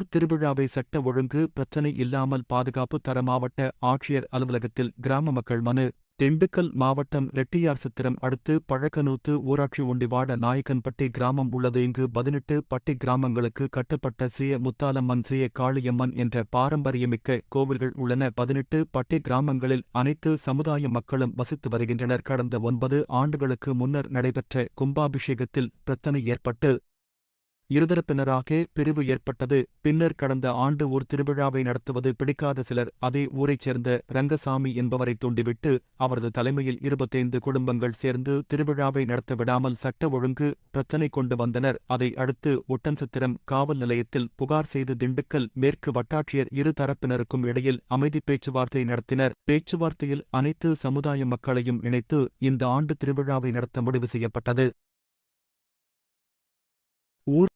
ஊர் திருவிழாவை சட்ட ஒழுங்கு பிரச்சினை இல்லாமல் பாதுகாப்பு தர மாவட்ட ஆட்சியர் அலுவலகத்தில் கிராம மக்கள் மனு. திண்டுக்கல் மாவட்டம் ரெட்டியார்சத்திரம் அடுத்து பழக்கநூத்து ஊராட்சி ஒண்டிவாட நாயக்கன்பட்டி கிராமம் உள்ளது. இங்கு 18 பட்டி கிராமங்களுக்கு கட்டுப்பட்ட ஸ்ரீய முத்தாலம்மன் ஸ்ரீய காளியம்மன் என்ற பாரம்பரியமிக்க கோவில்கள் உள்ளன. 18 பட்டி கிராமங்களில் அனைத்து சமுதாய மக்களும் வசித்து வருகின்றனர். கடந்த 9 ஆண்டுகளுக்கு முன்னர் நடைபெற்ற கும்பாபிஷேகத்தில் பிரச்சினை ஏற்பட்டு இருதரப்பினராக பிரிவு ஏற்பட்டது. பின்னர் கடந்த ஆண்டு ஊர் திருவிழாவை நடத்துவது பிடிக்காத சிலர் அதே ஊரைச் சேர்ந்த ரங்கசாமி என்பவரை தூண்டிவிட்டு அவரது தலைமையில் 25 குடும்பங்கள் சேர்ந்து திருவிழாவை நடத்த விடாமல் சட்ட ஒழுங்கு பிரச்சினை கொண்டு வந்தனர். அதை அடுத்து ஒட்டன்சத்திரம் காவல் நிலையத்தில் புகார் செய்து திண்டுக்கல் மேற்கு வட்டாட்சியர் இரு தரப்பினருக்கும் இடையில் அமைதி பேச்சுவார்த்தை நடத்தினர். பேச்சுவார்த்தையில் அனைத்து சமுதாய மக்களையும் இணைத்து இந்த ஆண்டு திருவிழாவை நடத்த முடிவு செய்யப்பட்டது.